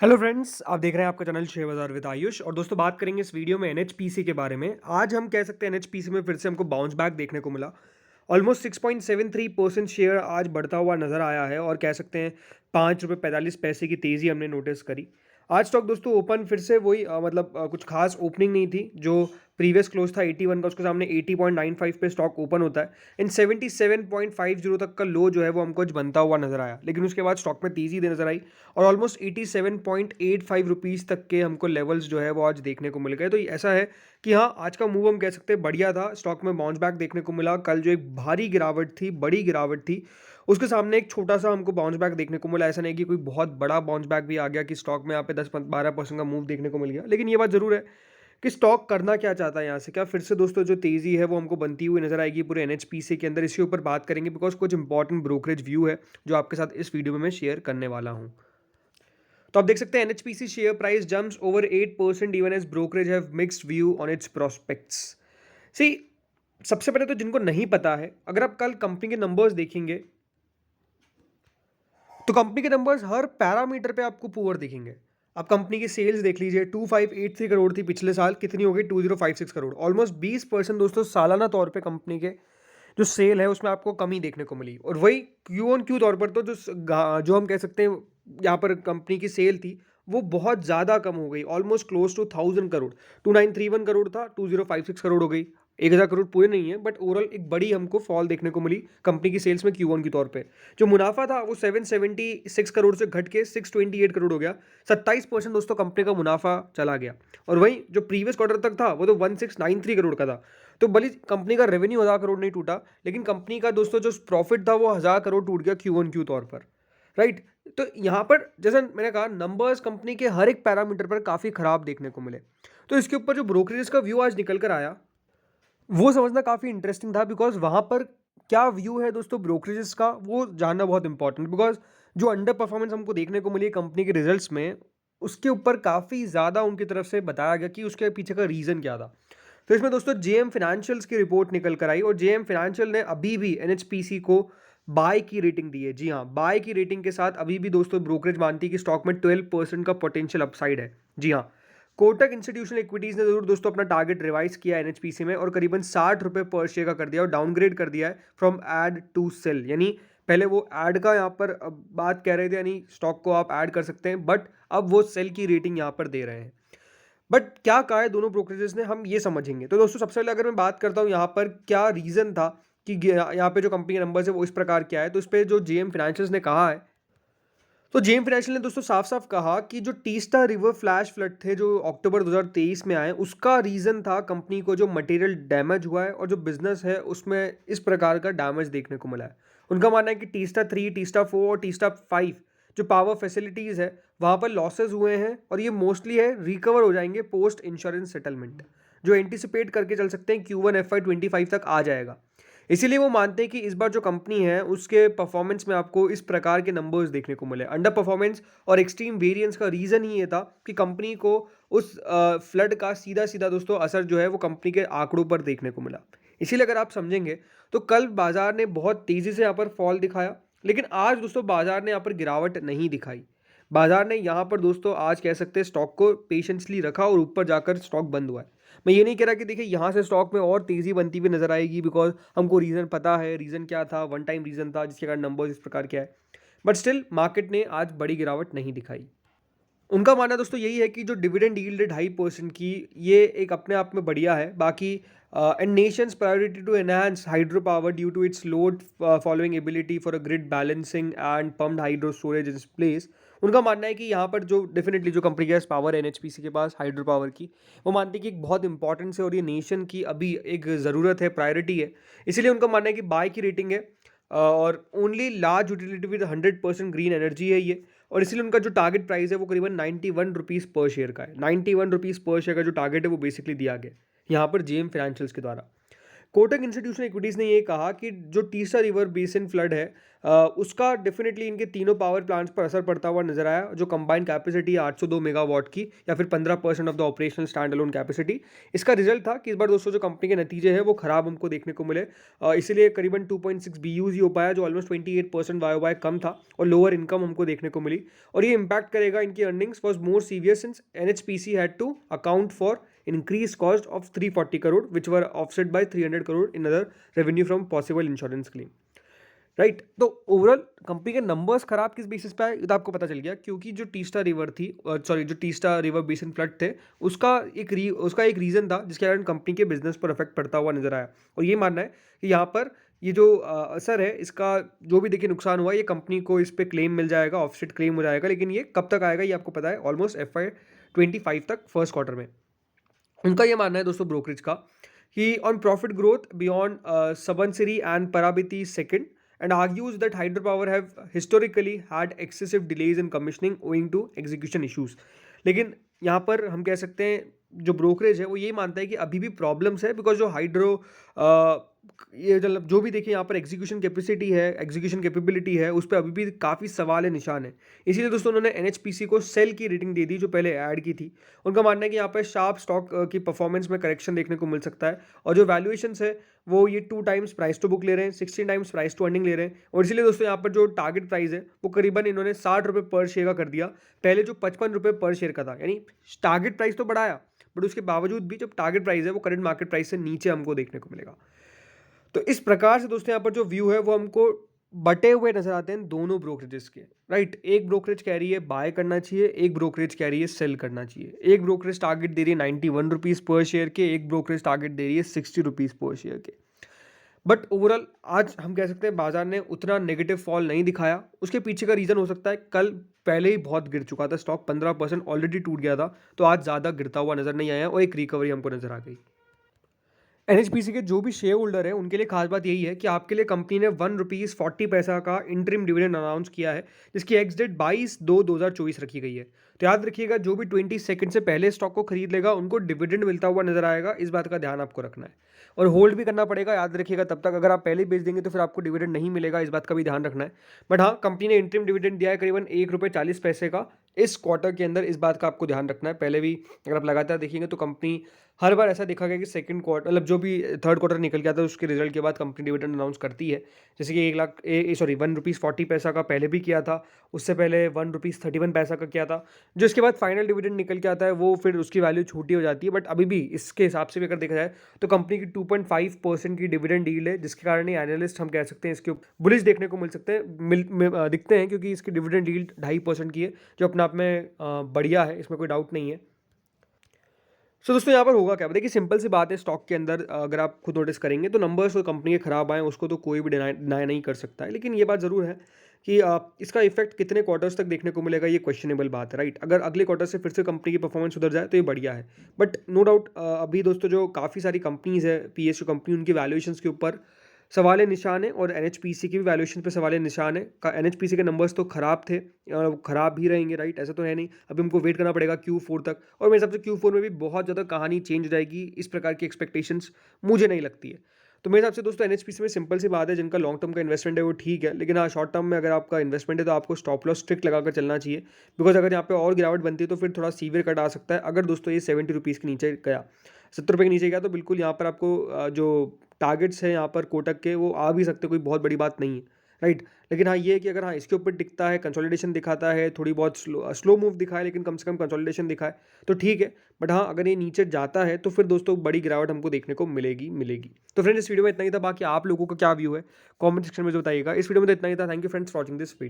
Hello friends, आप देख रहे हैं आपका चैनल शेयर बाजार विद आयुष। और दोस्तों, बात करेंगे इस वीडियो में एनएचपीसी के बारे में। आज हम कह सकते हैं एनएचपीसी में फिर से हमको बाउंस बैक देखने को मिला। ऑलमोस्ट 6.73% शेयर आज बढ़ता हुआ नजर आया है और कह सकते हैं ₹5.45 की तेजी हमने नोटिस करी। आज स्टॉक दोस्तों ओपन फिर से वही कुछ खास ओपनिंग नहीं थी। जो प्रीवियस क्लोज था 81 का, उसके सामने 80.95 पे स्टॉक ओपन होता है। इन 77.50 तक का लो जो है वो हमको आज बनता हुआ नजर आया, लेकिन उसके बाद स्टॉक में तेजी नजर आई और ऑलमोस्ट 87.85 रुपीज़ तक के हमको लेवल्स जो है वो आज देखने को मिल गए। तो ये ऐसा है कि हाँ, आज का मूव हम कह सकते हैं बढ़िया था। स्टॉक में बाउंस बैक देखने को मिला। कल जो एक भारी गिरावट थी, बड़ी गिरावट थी, उसके सामने एक छोटा सा हमको बाउंस बैक देखने को मिला। ऐसा नहीं कि कोई बहुत बड़ा बाउंस बैक भी आ गया कि स्टॉक में यहाँ पे 10-12% का मूव देखने को मिल गया। लेकिन ये बात ज़रूर है कि स्टॉक करना क्या चाहता है यहाँ से। क्या फिर से दोस्तों जो तेज़ी है वो हमको बनती हुई नजर आएगी पूरे एनएचपीसी के अंदर? इसके ऊपर बात करेंगे बिकॉज कुछ इंपॉर्टेंट ब्रोकरेज व्यू है जो आपके साथ इस वीडियो में मैं शेयर करने वाला हूँ। तो आप देख सकते हैं NHPC share price jumps over 8% even as brokerage have mixed view on its prospects. See, सबसे पहले तो जिनको नहीं पता है, अगर आप कल कंपनी के नंबर्स देखेंगे तो कंपनी के नंबर्स हर पैरामीटर पे आपको पुअर दिखेंगे। आप कंपनी की सेल्स देख लीजिए, 2583 करोड़ थी पिछले साल, कितनी हो गई 2056 करोड़। ऑलमोस्ट 20% दोस्तों सालाना तौर पे कंपनी के जो सेल है उसमें आपको कमी देखने को मिली। और वही क्यू ऑन क्यू तौर पर तो जो हम कह सकते हैं यहाँ पर कंपनी की सेल थी वो बहुत ज़्यादा कम हो गई, almost close to 1000 crore. 2931 crore था, 2056 करोड़ हो गई। 1000 करोड़ पूरे नहीं है, बट ओवरऑल एक बड़ी हमको फॉल देखने को मिली कंपनी की सेल्स में क्यू ऑन के तौर पे। जो मुनाफा था वो 776 करोड़ से घट के 628 करोड़ हो गया। 27% दोस्तों कंपनी का मुनाफा चला गया। और वही जो प्रीवियस क्वार्टर तक था वो तो 1693 करोड़ का था। तो भले कंपनी का रेवेन्यू 1000 करोड़ नहीं टूटा, लेकिन कंपनी का दोस्तों जो प्रॉफिट था वो 1000 करोड़ टूट गया क्यू ऑन क्यू तौर पर। राइट। तो यहाँ पर जैसे मैंने कहा, नंबर्स कंपनी के हर एक पैरामीटर पर काफ़ी खराब देखने को मिले। तो इसके ऊपर जो ब्रोकरेज का व्यू आज निकल कर आया वो समझना काफ़ी इंटरेस्टिंग था, बिकॉज वहाँ पर क्या व्यू है दोस्तों ब्रोकरेजेस का वो जानना बहुत इंपॉर्टेंट। बिकॉज जो अंडर परफॉर्मेंस हमको देखने को मिली कंपनी के रिजल्ट्स में, उसके ऊपर काफ़ी ज़्यादा उनकी तरफ से बताया गया कि उसके पीछे का रीज़न क्या था। तो इसमें दोस्तों जेएम फाइनेंशियल्स की रिपोर्ट निकल कर आई और जेएम फाइनेंशियल ने अभी भी एनएचपीसी को बाय की रेटिंग दी है। जी हाँ, बाय की रेटिंग के साथ अभी भी दोस्तों ब्रोकरेज मानती है कि स्टॉक में 12% का पोटेंशियल अपसाइड है। जी हाँ, कोटक इंस्टीट्यूशनल इक्विटीज ने जरूर दोस्तों अपना टारगेट रिवाइज किया एनएचपीसी में और करीबन ₹60 पर शेयर का कर दिया और डाउनग्रेड कर दिया है फ्रॉम ऐड टू सेल। यानी पहले वो ऐड का यहाँ पर बात कह रहे थे, यानी स्टॉक को आप ऐड कर सकते हैं, बट अब वो सेल की रेटिंग यहाँ पर दे रहे हैं। बट क्या कहा है दोनों ब्रोकरेजेस ने, हम ये समझेंगे। तो दोस्तों सबसे पहले अगर मैं बात करता हूँ यहाँ पर क्या रीज़न था कि यहाँ पे जो कंपनी के नंबर्स है वो इस प्रकार क्या है, तो इस पर जो जेएम फाइनेंशियल्स ने कहा है, तो जेएम फाइनेंशियल ने दोस्तों साफ साफ कहा कि जो टीस्टा रिवर फ्लैश फ्लड थे जो अक्टूबर 2023 में आए, उसका रीज़न था कंपनी को जो मटेरियल डैमेज हुआ है और जो बिजनेस है उसमें इस प्रकार का डैमेज देखने को मिला है। उनका मानना है कि टीस्टा 3, टीस्टा 4 और टीस्टा 5 जो पावर फैसिलिटीज़ है वहाँ पर लॉसेज हुए हैं और ये मोस्टली है रिकवर हो जाएंगे पोस्ट इंश्योरेंस सेटलमेंट, जो एंटिसिपेट करके चल सकते हैं Q1 FY25 तक आ जाएगा। इसीलिए वो मानते हैं कि इस बार जो कंपनी है उसके परफॉर्मेंस में आपको इस प्रकार के नंबर्स देखने को मिले। अंडर परफॉर्मेंस और एक्सट्रीम वेरिएंस का रीज़न ही ये था कि कंपनी को उस फ्लड का सीधा सीधा दोस्तों असर जो है वो कंपनी के आंकड़ों पर देखने को मिला। इसीलिए अगर आप समझेंगे तो कल बाजार ने बहुत तेज़ी से यहाँ पर फॉल दिखाया, लेकिन आज दोस्तों बाजार ने यहाँ पर गिरावट नहीं दिखाई। बाजार ने यहाँ पर दोस्तों आज कह सकते हैं स्टॉक को पेशेंसली रखा और ऊपर जाकर स्टॉक बंद हुआ है। मैं ये नहीं कह रहा कि देखिए यहाँ से स्टॉक में और तेज़ी बनती हुई नजर आएगी, बिकॉज हमको रीज़न पता है। रीज़न क्या था? वन टाइम रीज़न था जिसके कारण नंबर्स इस प्रकार क्या है। बट स्टिल मार्केट ने आज बड़ी गिरावट नहीं दिखाई। उनका मानना दोस्तों यही है कि जो डिविडेंड यील्ड है 2.5% की, ये एक अपने आप में बढ़िया है। बाकी and nations priority to enhance hydro power due to its load following ability for a grid balancing and pumped hydro storage in place. उनका मानना है कि यहाँ पर जो डेफिनेटली जो कंपनी के पास पावर है एनएचपीसी के पास हाइड्रो पावर की, वो मानती है कि एक बहुत इंपॉर्टेंस है और ये नेशन की अभी एक ज़रूरत है, प्रायोरिटी है। इसीलिए उनका मानना है कि बाय की रेटिंग है और only large utility with 100% green energy है ये। और इसीलिए उनका जो टारगेट प्राइस है वो करीबन 91 रुपीज़ पर शेयर का है। 91 रुपीज़ पर शेयर का जो टारगेट है वो बेसिकली दिया गया यहाँ पर जेएम फाइनेंशियल्स के द्वारा। कोटक इंस्टीट्यूशनल इक्विटीज़ ने ये कहा कि जो टीसा रिवर बेसिन फ्लड है उसका डेफिनेटली इनके तीनों पावर प्लांट्स पर असर पड़ता हुआ नजर आया। जो कंबाइंड कैपेसिटी है 802 मेगावाट की, या फिर 15% of the operational stand alone capacity. इसका रिजल्ट था कि इस बार दोस्तों जो कंपनी के नतीजे हैं वो खराब हमको देखने को मिले। इसीलिए करीबन 2.6 BUs ही हो पाया, जो ऑलमोस्ट 28% YoY कम था, और लोअर इनकम हमको देखने को मिली। और ये इंपैक्ट करेगा इनकी earnings was more severe since NHPC had to account for increased cost of 340 crore which were offset by 300 crore in other revenue from possible insurance claim, right. तो ओवरऑल कंपनी के numbers खराब किस basis पे आए, ये तो आपको पता चल गया, क्योंकि जो टीस्टा रिवर थी, जो टीस्टा रिवर बेसिन फ्लड थे, उसका एक रीज़न था जिसके कारण कंपनी के बिजनेस पर इफेक्ट पड़ता हुआ नजर आया। और ये मानना है कि यहाँ पर ये जो असर है, इसका जो भी देखिए नुकसान हुआ, ये कंपनी को इस पर क्लेम मिल जाएगा, ऑफसेट क्लेम हो जाएगा। लेकिन ये कब तक आएगा ये आपको पता है, ऑलमोस्ट FY25 तक, फर्स्ट क्वार्टर में। उनका ये मानना है दोस्तों ब्रोकरेज का कि on profit growth beyond Subansiri and Parabiti second, and argues that hydropower have historically had excessive delays in commissioning owing to execution issues। लेकिन यहाँ पर हम कह सकते हैं जो ब्रोकरेज है वो ये मानता है कि अभी भी प्रॉब्लम्स है, बिकॉज जो ये मतलब जो भी देखिए यहाँ पर एग्जीक्यूशन कैपेसिटी है, एग्जीक्यूशन कैपेबिलिटी है, उस पर अभी भी काफ़ी सवाल है, निशान है। इसीलिए दोस्तों उन्होंने NHPC को सेल की रेटिंग दे दी जो पहले ऐड की थी। उनका मानना है कि यहाँ पर शार्प स्टॉक की परफॉर्मेंस में करेक्शन देखने को मिल सकता है, और जो वैल्यूएशंस है वो ये 2 टाइम्स प्राइस टू बुक ले रहे हैं, 16 टाइम्स प्राइस टू अर्निंग ले रहे हैं। और इसीलिए दोस्तों यहाँ पर जो टारगेट प्राइस है वो करीबन इन्होंने 60 रुपये पर शेयर का कर दिया, पहले जो 55 रुपये पर शेयर का था। यानी टारगेट प्राइस तो बढ़ाया, बट उसके बावजूद भी जो टारगेट प्राइस है वो करंट मार्केट प्राइस से नीचे हमको देखने को मिलेगा। तो इस प्रकार से दोस्तों यहाँ पर जो व्यू है वो हमको बटे हुए नजर आते हैं दोनों ब्रोकरेजेस के, राइट। एक ब्रोकरेज कह रही है बाय करना चाहिए, एक ब्रोकरेज कह रही है सेल करना चाहिए। एक ब्रोकरेज टारगेट दे रही है 91 रुपीज़ पर शेयर के, एक ब्रोकरेज टारगेट दे रही है 60 रुपीज़ पर शेयर के। बट ओवरऑल आज हम कह सकते हैं बाजार ने उतना नेगेटिव फॉल नहीं दिखाया। उसके पीछे का रीज़न हो सकता है कल पहले ही बहुत गिर चुका था स्टॉक, 15% ऑलरेडी टूट गया था, तो आज ज़्यादा गिरता हुआ नजर नहीं आया और एक रिकवरी हमको नजर आ गई। NHPC के जो भी शेयर होल्डर है उनके लिए खास बात यही है कि आपके लिए कंपनी ने ₹1.40 का इंटरिम डिविडेंड अनाउंस किया है, जिसकी एक्स डेट 22/2/2024 रखी गई है। तो याद रखिएगा, जो भी 20 सेकंड से पहले स्टॉक को खरीद लेगा उनको डिविडेंड मिलता हुआ नजर आएगा, इस बात का ध्यान आपको रखना है। और होल्ड भी करना पड़ेगा, याद रखिएगा, तब तक अगर आप पहले ही बेच देंगे तो फिर आपको डिविडेंड नहीं मिलेगा, इस बात का भी ध्यान रखना है। बट हाँ, कंपनी ने इंटरिम डिविडेंड दिया है करीबन ₹1.40 का इस क्वार्टर के अंदर, इस बात का आपको ध्यान रखना है। पहले भी अगर आप लगातार देखेंगे तो कंपनी हर बार ऐसा देखा गया कि सेकंड क्वार्टर, मतलब जो भी थर्ड क्वार्टर निकल गया था उसके रिजल्ट के बाद कंपनी डिविडेंड अनाउंस करती है। जैसे कि ₹1.40 का पहले भी किया था, उससे पहले ₹1.31 का किया था। जो इसके बाद फाइनल डिविडेंड निकल के आता है वो फिर उसकी वैल्यू छोटी हो जाती है। बट अभी भी इसके हिसाब से भी अगर देखा जाए तो कंपनी की 2.5% की डिविडेंड डील है, जिसके कारण ही एनालिस्ट हम कह सकते हैं इसके बुलिश देखने को मिल सकते हैं, दिखते हैं, क्योंकि इसकी डिविडेंड डील 2.5% की है, जो अपने आप में बढ़िया है, इसमें कोई डाउट नहीं है। सो दोस्तों यहाँ पर होगा क्या, देखिए सिंपल सी बात है, स्टॉक के अंदर अगर आप खुद नोटिस करेंगे तो नंबर्स तो कंपनी के खराब आए उसको तो कोई भी डिनाई नहीं कर सकता है। लेकिन ये बात ज़रूर है कि इसका इफेक्ट कितने क्वार्टर्स तक देखने को मिलेगा, ये क्वेश्चनेबल बात है, राइट। अगर अगले क्वार्टर से फिर से कंपनी की परफॉर्मेंस सुधर जाए तो ये बढ़िया है। बट नो डाउट अभी दोस्तों जो काफ़ी सारी कंपनीज़ है, PSU कंपनी, उनकी वैल्यूएशंस के ऊपर सवाल निशान है, और NHPC की भी वैल्यूएशन पे सवाल निशान है। NHPC के नंबर्स तो खराब थे, खराब भी रहेंगे, राइट, ऐसा तो है नहीं। अभी हमको वेट करना पड़ेगा Q4 तक, और मेरे हिसाब से Q4 में भी बहुत ज़्यादा कहानी चेंज हो जाएगी, इस प्रकार की एक्सपेक्टेशंस मुझे नहीं लगती है। तो मेरे हिसाब से दोस्तों NHPC में सिंपल सी बात है, जिनका लॉन्ग टर्म का इन्वेस्टमेंट है वो ठीक है, लेकिन हाँ, शॉर्ट टर्म में अगर आपका इन्वेस्टमेंट है तो आपको स्टॉप लॉस स्ट्रिक्ट लगाकर चलना चाहिए, बिकॉज अगर यहाँ पे और गिरावट बनती है तो फिर थोड़ा सीवियर कट आ सकता है। अगर दोस्तों ये 70 रुपीज़ के नीचे गया, 70 रुपये के नीचे गया, तो बिल्कुल यहाँ पर आपको जो टारगेट्स हैं यहाँ पर कोटक के वो आ भी सकते, कोई बहुत बड़ी बात नहीं है, राइट। लेकिन हाँ, ये है कि अगर हाँ इसके ऊपर टिकता है, कंसोलिडेशन दिखाता है, थोड़ी बहुत स्लो मूव दिखाए, लेकिन कम से कम कंसोलिडेशन दिखाए तो ठीक है। बट हाँ, अगर ये नीचे जाता है तो फिर दोस्तों बड़ी गिरावट हमको देखने को मिलेगी। तो फ्रेंड्स, इस वीडियो में इतना ही था, बाकी आप लोगों का क्या व्यू है कमेंट सेक्शन में बताइएगा। इस वीडियो में तो इतना ही था। Thank you friends for watching this video.